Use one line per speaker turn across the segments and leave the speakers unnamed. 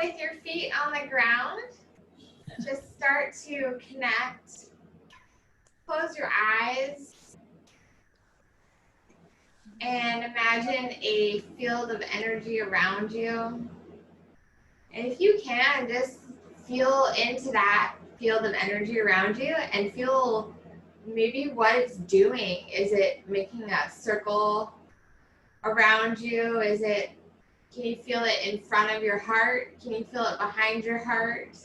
with your feet on the ground, just start to connect. Close your eyes and imagine a field of energy around you. And if you can, just feel into that field of energy around you and feel maybe what it's doing. Is it making a circle around you? Can you feel it in front of your heart? Can you feel it behind your heart?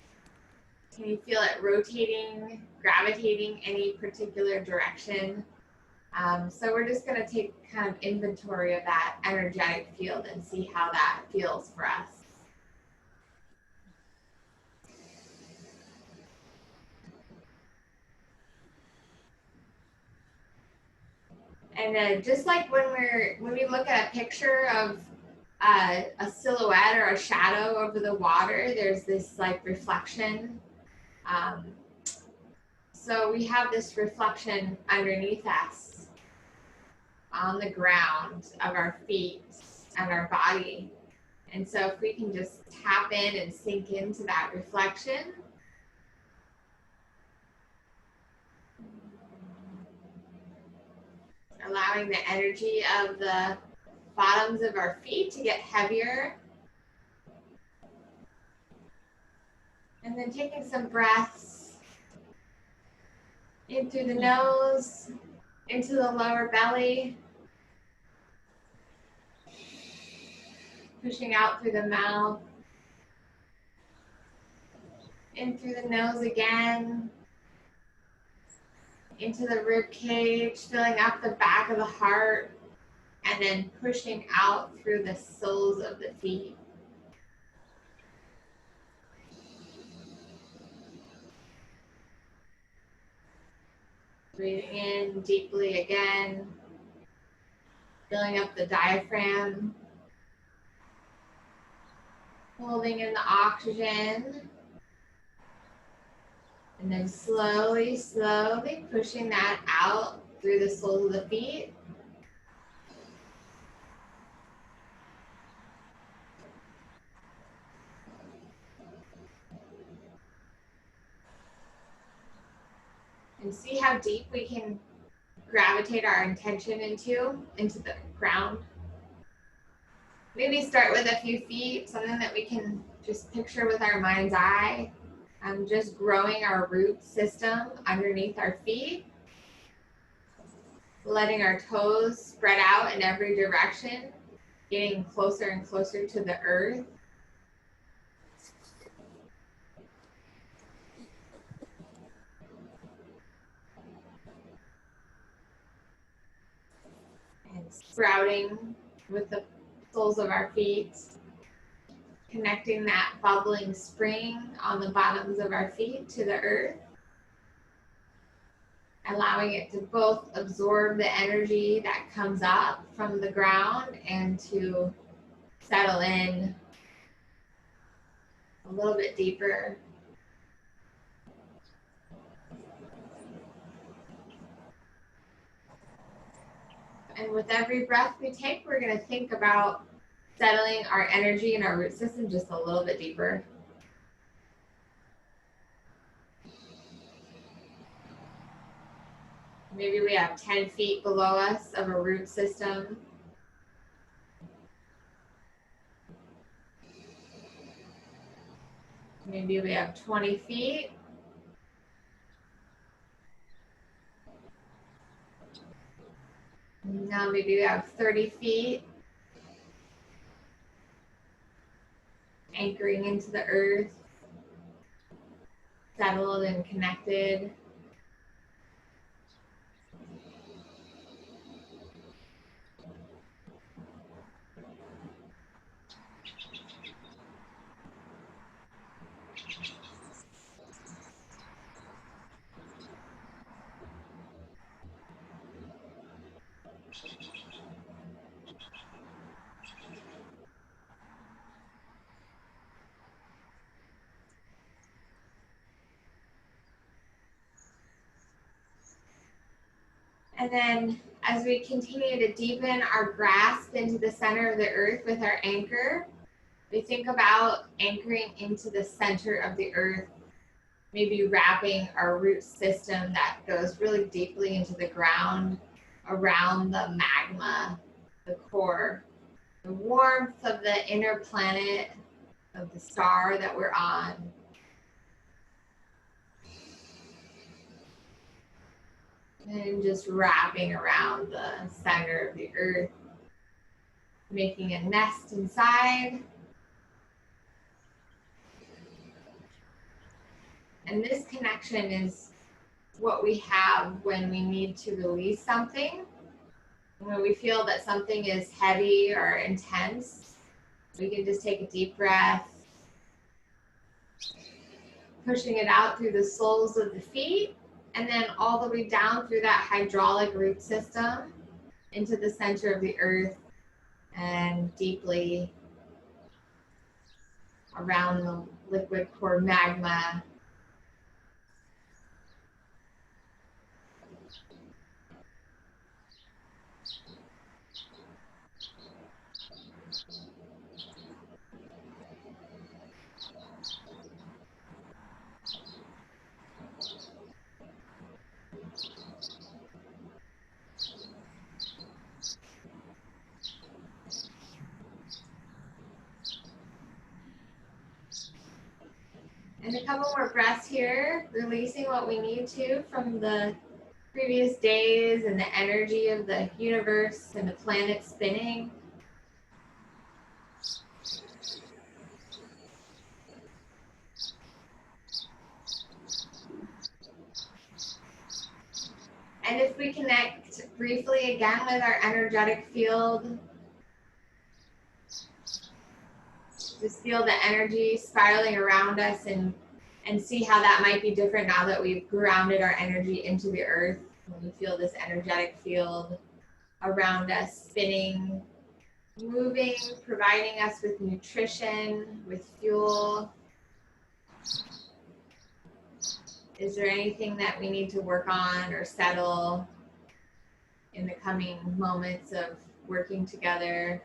Can you feel it rotating, gravitating any particular direction? So we're just going to take kind of inventory of that energetic field and see how that feels for us. And then just like when we look at a picture of a silhouette or a shadow over the water, there's this like reflection. So we have this reflection underneath us on the ground of our feet and our body. And so if we can just tap in and sink into that reflection. Allowing the energy of the bottoms of our feet to get heavier. And then taking some breaths in through the nose, into the lower belly. Pushing out through the mouth. In through the nose again. Into the rib cage, filling up the back of the heart, and then pushing out through the soles of the feet. Breathing in deeply again, filling up the diaphragm, holding in the oxygen, and then slowly, slowly pushing that out through the soles of the feet. And see how deep we can gravitate our intention into the ground. Maybe start with a few feet, something that we can just picture with our mind's eye. Just growing our root system underneath our feet. Letting our toes spread out in every direction, getting closer and closer to the earth. And sprouting with the soles of our feet. Connecting that bubbling spring on the bottoms of our feet to the earth. Allowing it to both absorb the energy that comes up from the ground and to settle in a little bit deeper. And with every breath we take, we're going to think about settling our energy and our root system just a little bit deeper. Maybe we have 10 feet below us of a root system. Maybe we have 20 feet. Now maybe we have 30 feet. Anchoring into the earth, settled and connected. And then as we continue to deepen our grasp into the center of the earth with our anchor, We think about anchoring into the center of the earth, maybe wrapping our root system that goes really deeply into the ground around the magma, the core, the warmth of the inner planet, of the star that we're on. And just wrapping around the center of the earth, making a nest inside. And this connection is what we have when we need to release something. When we feel that something is heavy or intense, we can just take a deep breath, pushing it out through the soles of the feet, and then all the way down through that hydraulic root system into the center of the earth and deeply around the liquid core magma. And a couple more breaths here, releasing what we need to from the previous days and the energy of the universe and the planet spinning. And if we connect briefly again with our energetic field, just feel the energy spiraling around us and see how that might be different now that we've grounded our energy into the earth. When we feel this energetic field around us spinning, moving, providing us with nutrition, with fuel. Is there anything that we need to work on or settle in the coming moments of working together?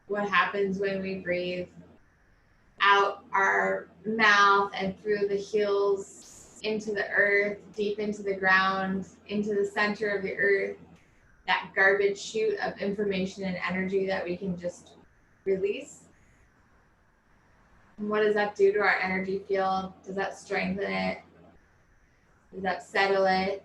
What happens when we breathe out our mouth and through the heels into the earth, deep into the ground, into the center of the earth, that garbage chute of information and energy that we can just release? And what does that do to our energy field? Does that strengthen it? Does that settle it?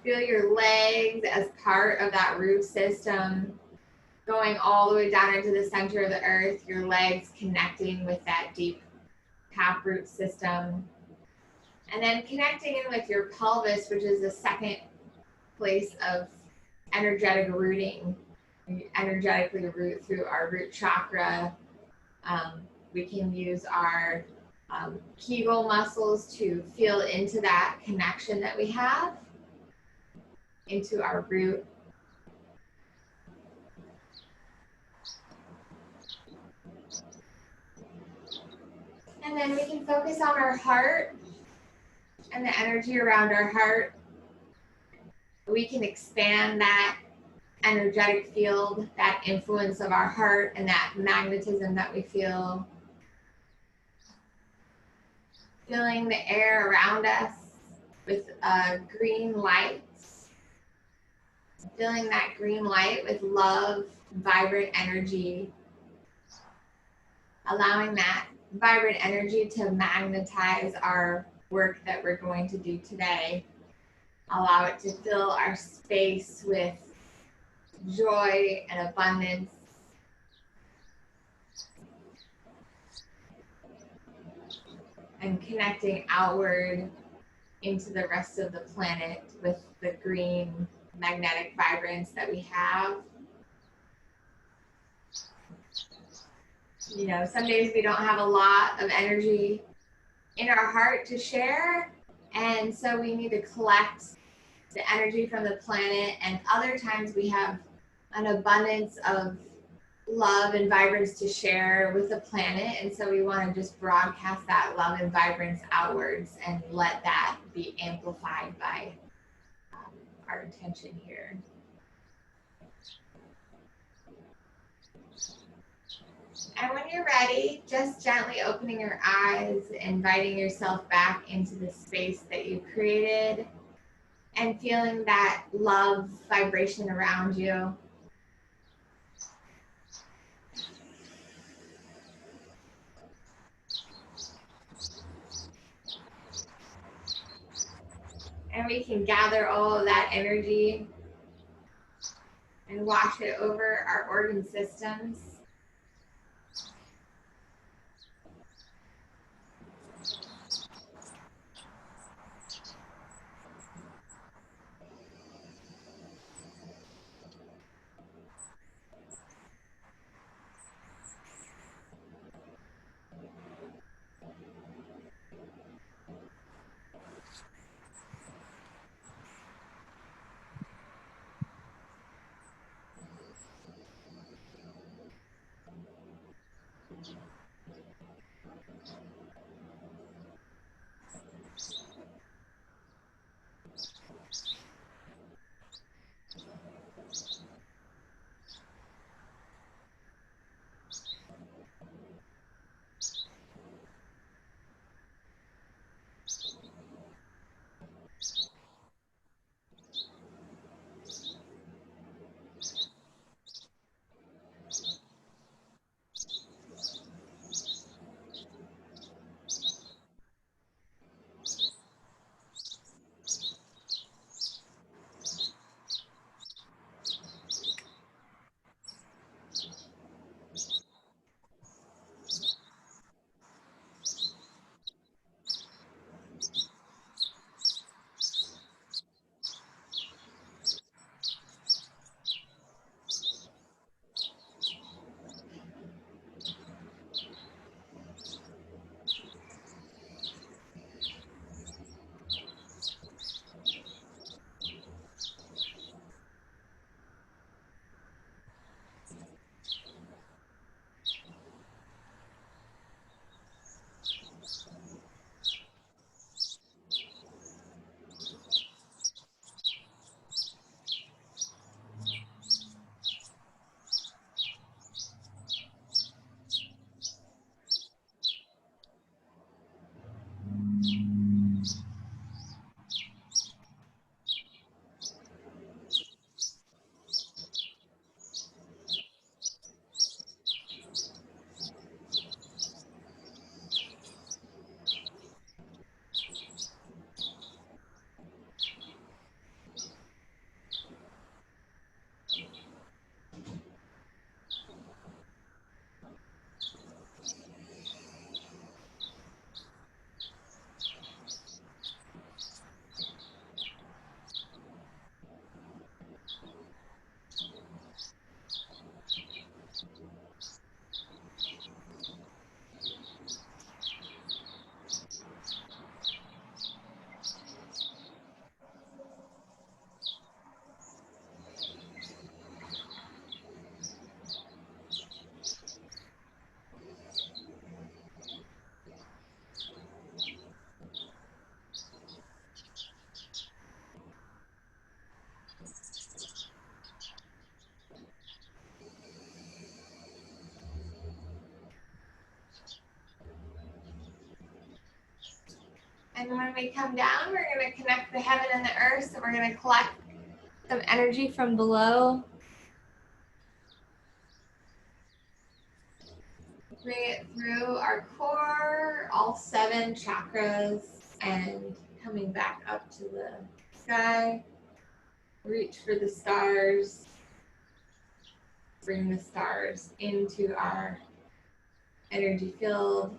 Feel your legs as part of that root system, going all the way down into the center of the earth, your legs connecting with that deep taproot system. And then connecting in with your pelvis, which is the second place of energetic rooting. We energetically root through our root chakra. We can use our Kegel muscles to feel into that connection that we have into our root. And then we can focus on our heart and the energy around our heart. We can expand that energetic field, that influence of our heart and that magnetism that we feel. Filling the air around us with green light. Filling that green light with love, vibrant energy. Allowing that vibrant energy to magnetize our work that we're going to do today. Allow it to fill our space with joy and abundance. And connecting outward into the rest of the planet with the green magnetic vibrance that we have. You know, some days we don't have a lot of energy in our heart to share, and so we need to collect the energy from the planet, and other times we have an abundance of love and vibrance to share with the planet, and so we want to just broadcast that love and vibrance outwards and let that be amplified by our intention here. And when you're ready, just gently opening your eyes, inviting yourself back into the space that you created and feeling that love vibration around you. And we can gather all of that energy and wash it over our organ systems. And when we come down, we're going to connect the heaven and the earth. So we're going to collect some energy from below. Bring it through our core, all 7 chakras, and coming back up to the sky. Reach for the stars. Bring the stars into our energy field.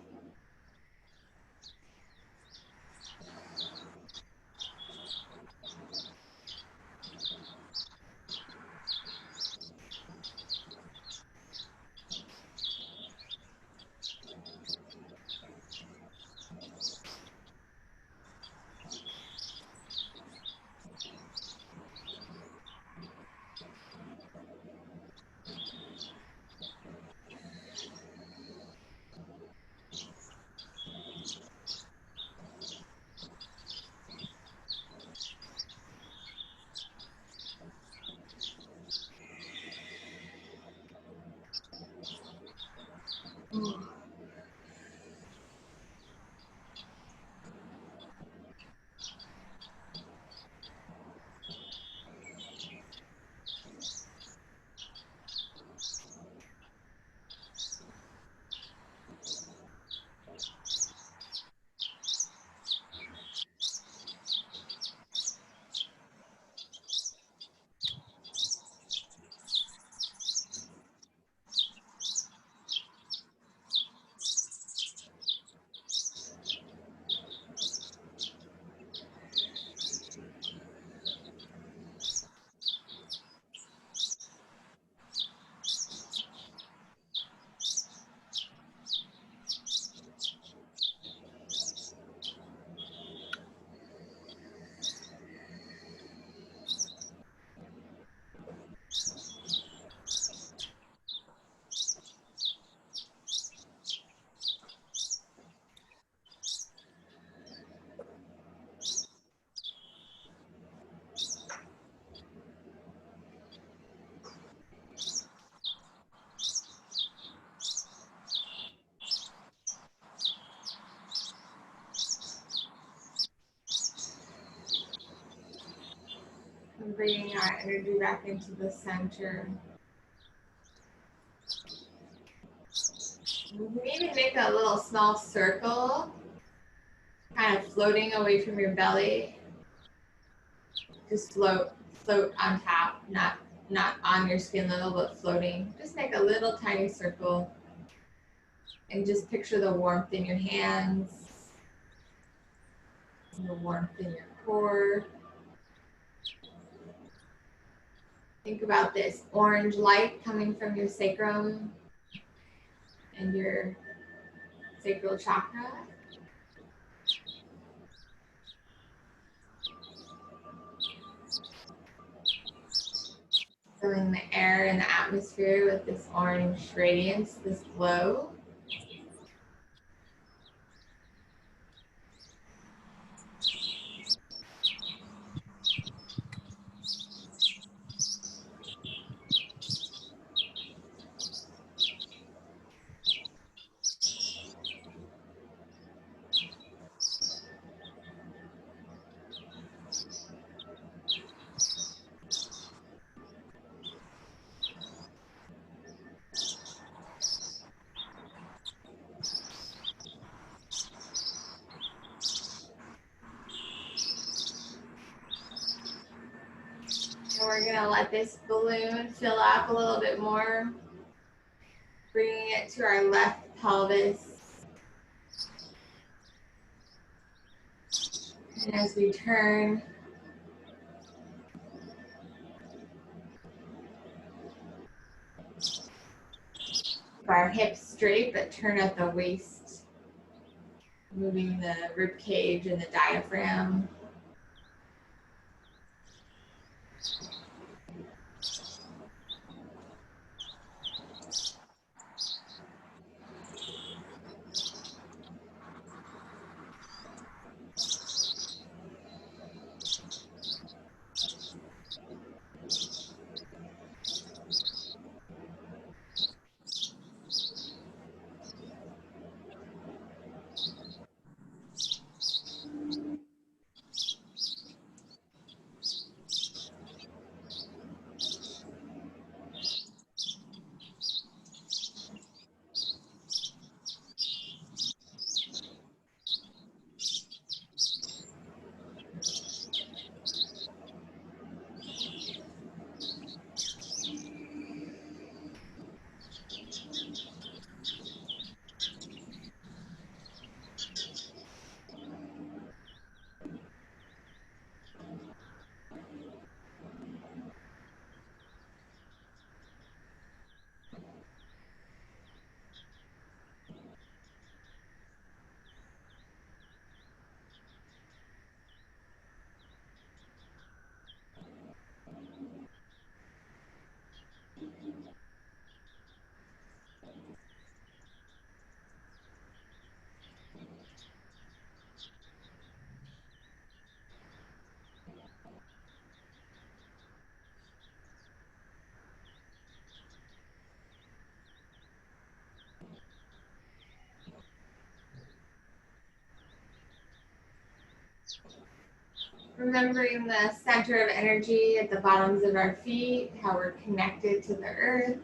bringing our energy back into the center. You can even make a little small circle, kind of floating away from your belly. Just float on top, not on your skin level, but floating. Just make a little tiny circle, and just picture the warmth in your hands, and the warmth in your core. Think about this orange light coming from your sacrum and your sacral chakra. Filling the air and the atmosphere with this orange radiance, this glow. And we're gonna let this balloon fill up a little bit more, bringing it to our left pelvis. And as we turn, keep our hips straight, but turn at the waist, moving the rib cage and the diaphragm. Remembering the center of energy at the bottoms of our feet, how we're connected to the earth,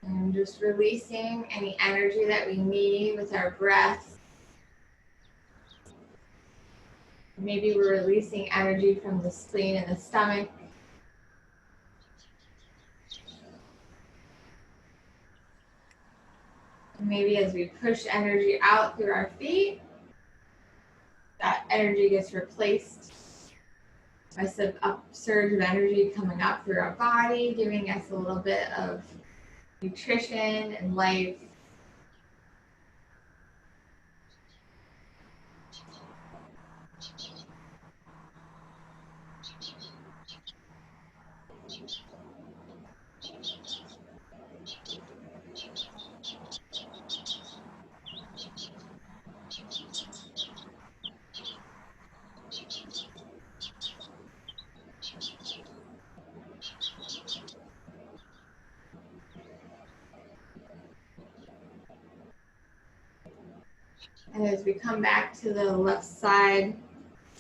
and just releasing any energy that we need with our breath. Maybe we're releasing energy from the spleen and the stomach. And maybe as we push energy out through our feet, that energy gets replaced by some upsurge of energy coming up through our body, giving us a little bit of nutrition and life. And as we come back to the left side,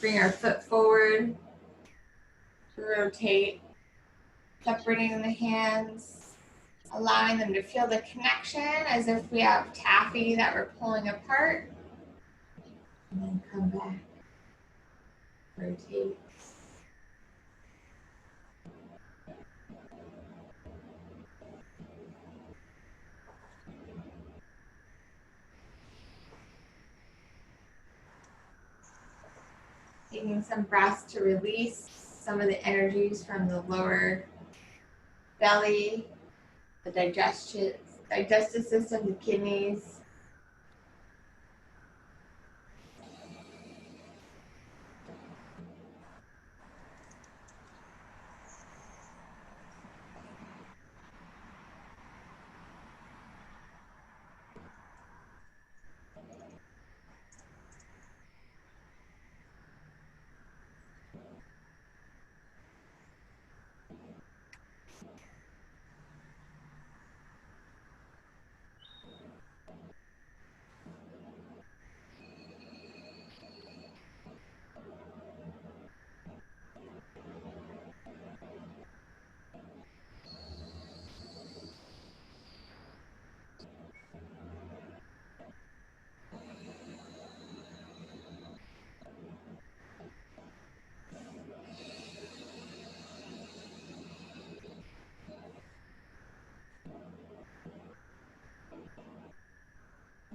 bring our foot forward, rotate, separating the hands, allowing them to feel the connection as if we have taffy that we're pulling apart. And then come back, rotate. Taking some breaths to release some of the energies from the lower belly, the digestive system, the kidneys.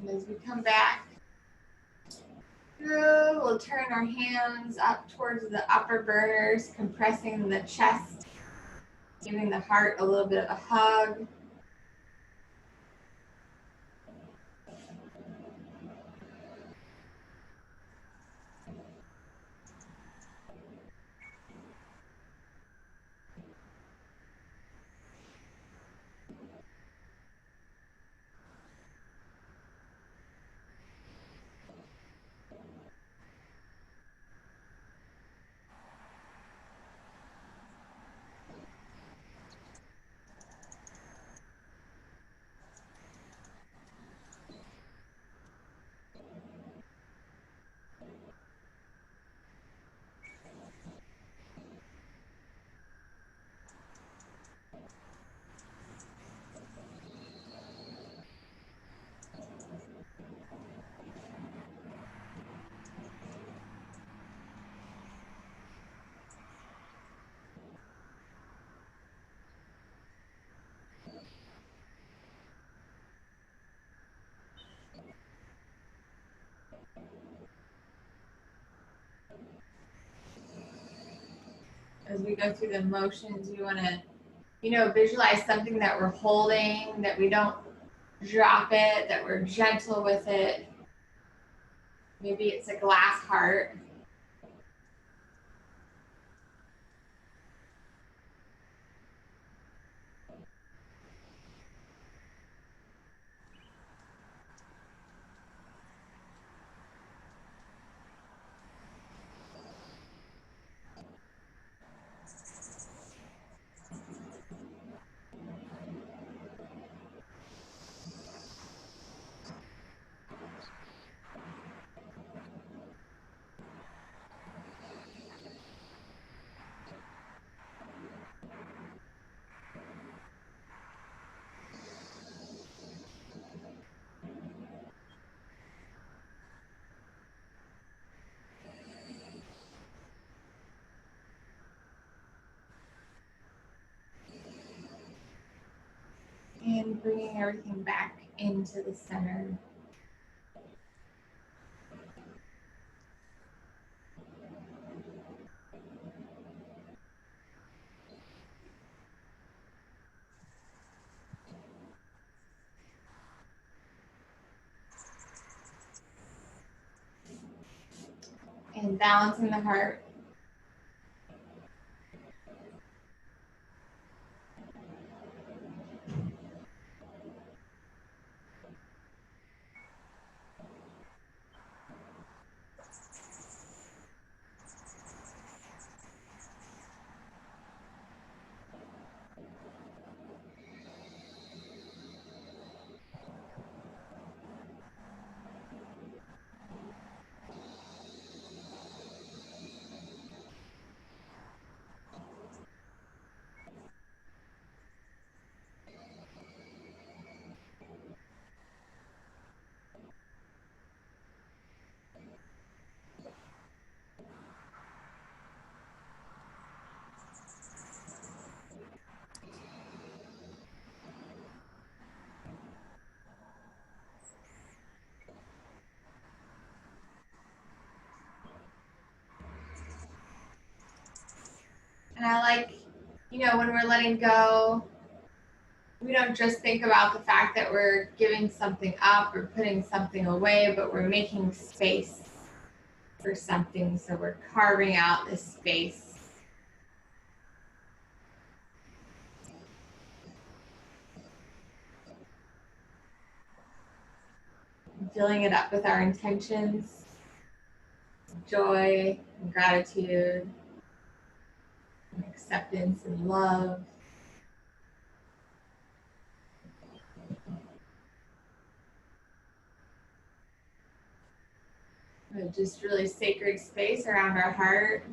And as we come back through, we'll turn our hands up towards the upper burners, compressing the chest, giving the heart a little bit of a hug. As we go through the motions, you want to, visualize something that we're holding, that we don't drop it, that we're gentle with it. Maybe it's a glass heart. And bringing everything back into the center. And balancing the heart. And I like, when we're letting go, we don't just think about the fact that we're giving something up or putting something away, but we're making space for something. So we're carving out this space. Filling it up with our intentions, joy, and gratitude, and acceptance and love. Just really sacred space around our heart.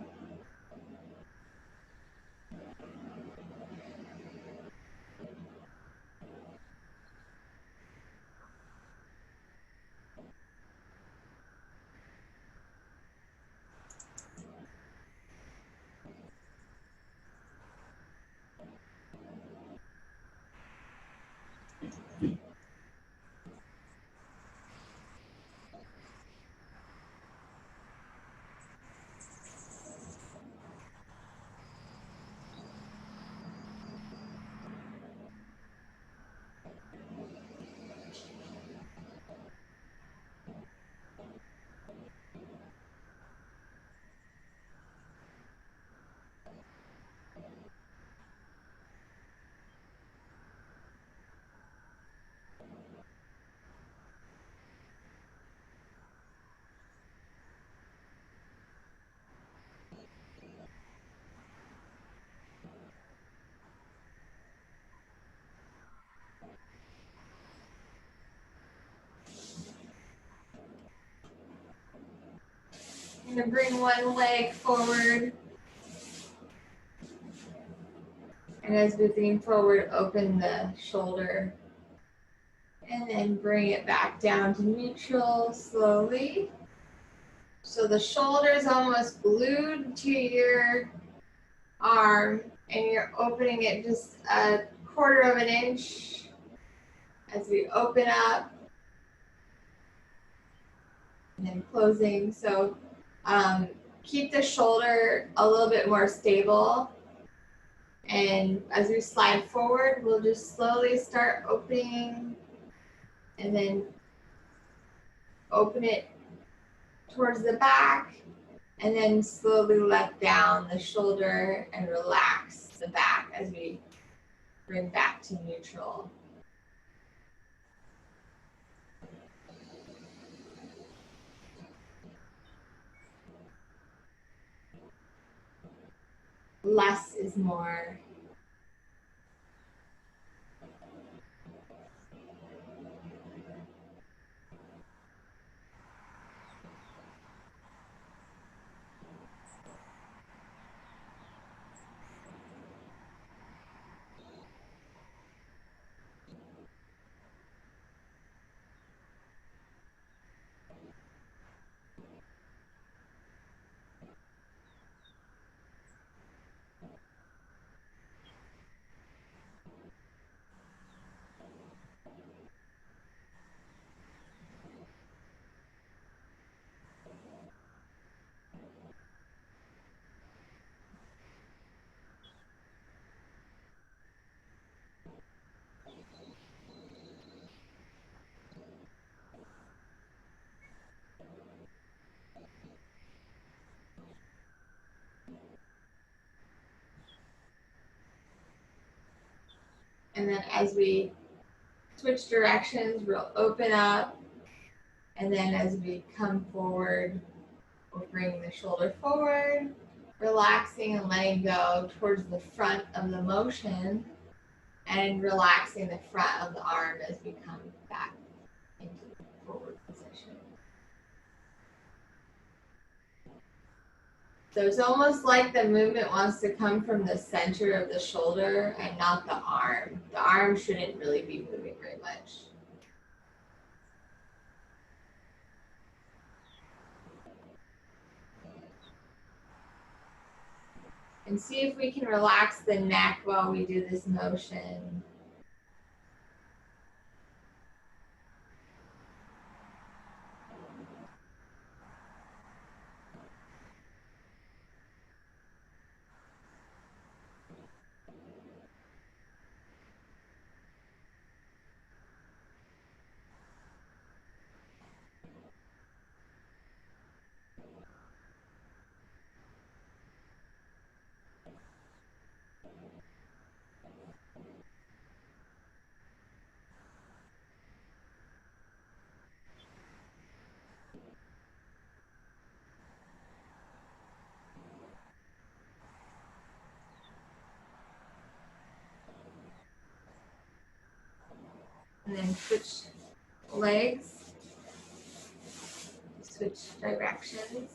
I'm going to bring one leg forward. And as we lean forward, open the shoulder. And then bring it back down to neutral slowly. So the shoulder is almost glued to your arm, and you're opening it just a quarter of an inch as we open up and then closing. So keep the shoulder a little bit more stable. And as we slide forward, we'll just slowly start opening and then open it towards the back, and then slowly let down the shoulder and relax the back as we bring back to neutral. Less is more. And then as we switch directions, we'll open up. And then as we come forward, we'll bring the shoulder forward, relaxing and letting go towards the front of the motion, and relaxing the front of the arm as we come back into the forward position. So it's almost like the movement wants to come from the center of the shoulder and not the arm. The arm shouldn't really be moving very much. And see if we can relax the neck while we do this motion. And then switch legs, switch directions,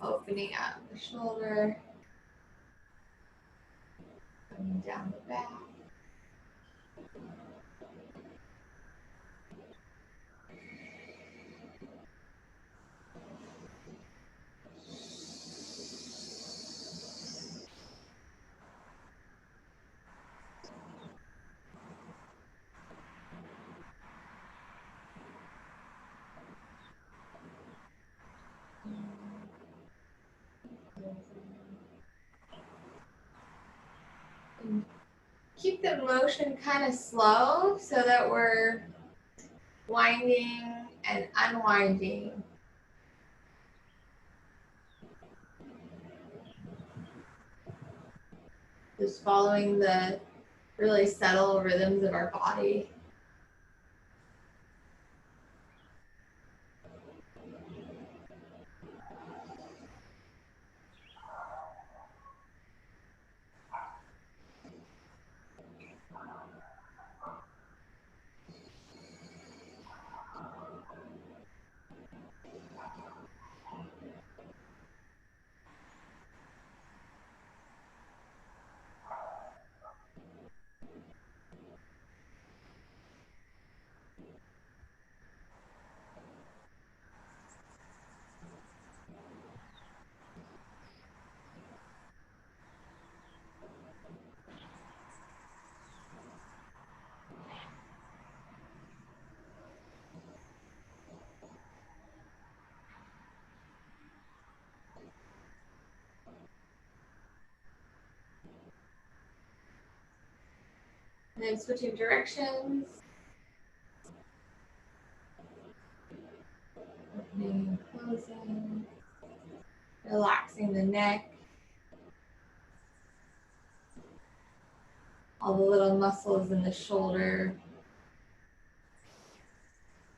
opening up the shoulder, coming down the back. And keep the motion kind of slow so that we're winding and unwinding. Just following the really subtle rhythms of our body. And then switching directions. Opening and closing. Relaxing the neck. All the little muscles in the shoulder.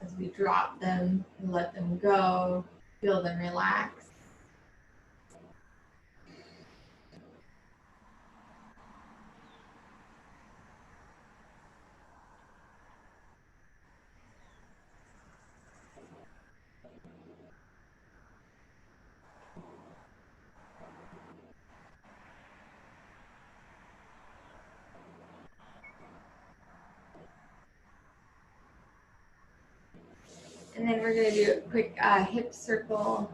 As we drop them and let them go, feel them relax. And then we're going to do a quick hip circle.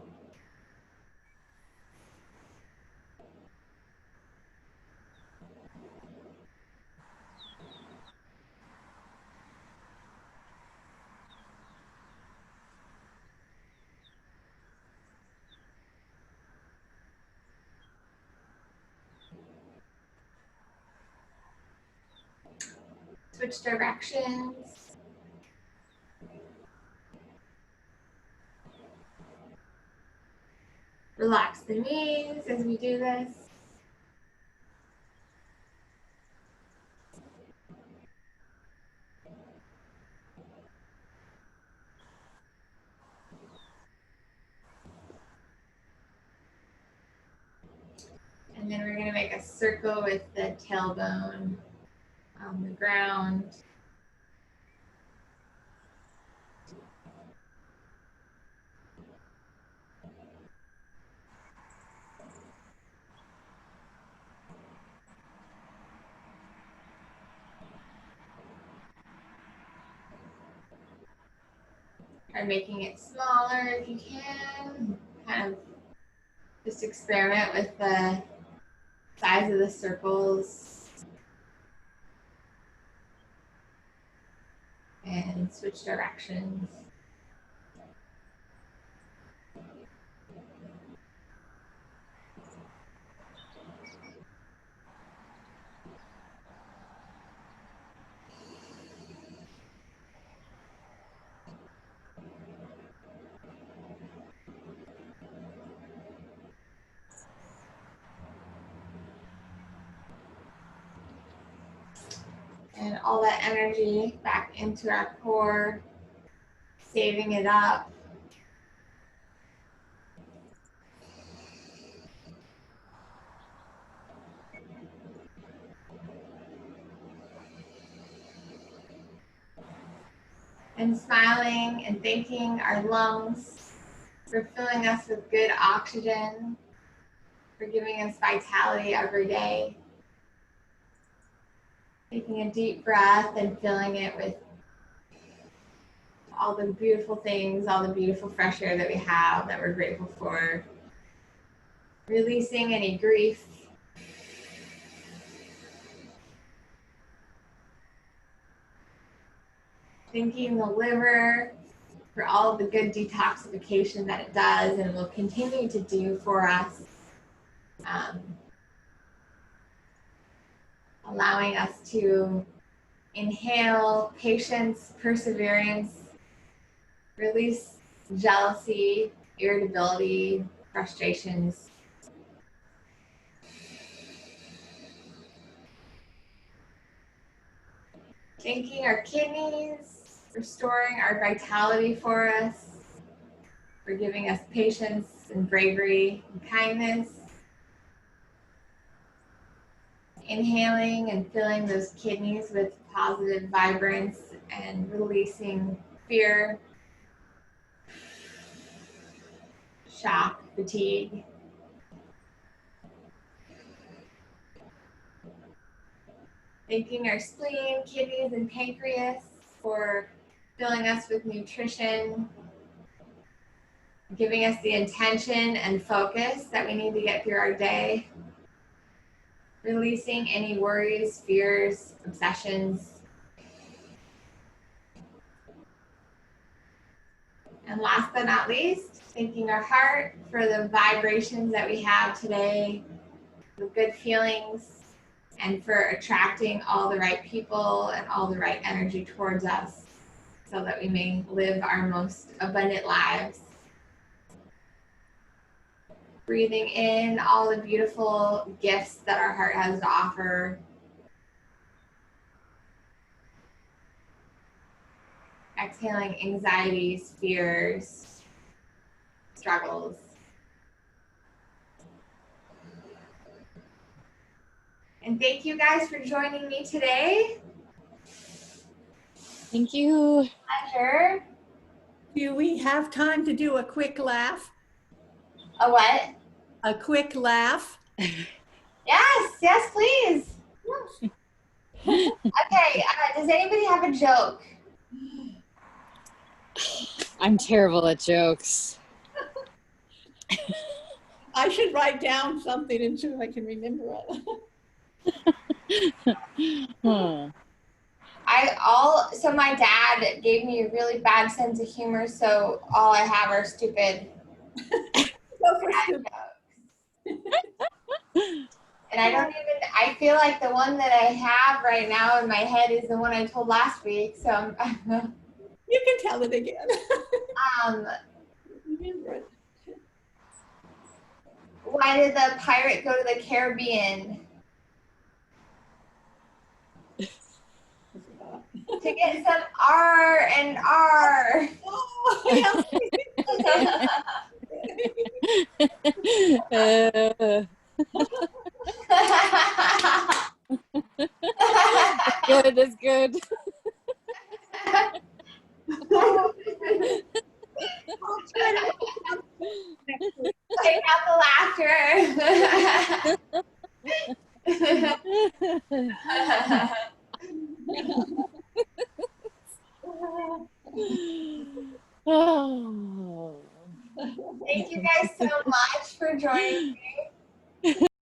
Switch directions. Relax the knees as we do this. And then we're going to make a circle with the tailbone on the ground. Try making it smaller if you can. Kind of just experiment with the size of the circles. And switch directions. And all that energy back into our core, saving it up. And smiling and thanking our lungs for filling us with good oxygen, for giving us vitality every day. Taking a deep breath and filling it with all the beautiful things, all the beautiful fresh air that we have that we're grateful for. Releasing any grief. Thanking the liver for all of the good detoxification that it does and will continue to do for us. Allowing us to inhale patience, perseverance, release jealousy, irritability, frustrations. Thanking our kidneys, restoring our vitality for us, for giving us patience and bravery and kindness. Inhaling and filling those kidneys with positive vibrance and releasing fear, shock, fatigue. Thanking our spleen, kidneys, and pancreas for filling us with nutrition, giving us the intention and focus that we need to get through our day. Releasing any worries, fears, obsessions. And last but not least, thanking our heart for the vibrations that we have today, the good feelings, and for attracting all the right people and all the right energy towards us so that we may live our most abundant lives. Breathing in all the beautiful gifts that our heart has to offer. Exhaling anxieties, fears, struggles. And thank you guys for joining me today.
Thank you.
Pleasure.
Do we have time to do a quick laugh?
A what?
A quick laugh?
Yes, please. Okay, does anybody have a joke?
I'm terrible at jokes.
I should write down something and see if I can remember it.
So my dad gave me a really bad sense of humor, so all I have are stupid jokes. And I feel like the one that I have right now in my head is the one I told last week, so
You can tell it again. Remember it.
Why did the pirate go to the Caribbean? To get some R and R.
Oh,
Good, that's good.
Take out the laughter.
Oh.
Thank you guys so much for joining me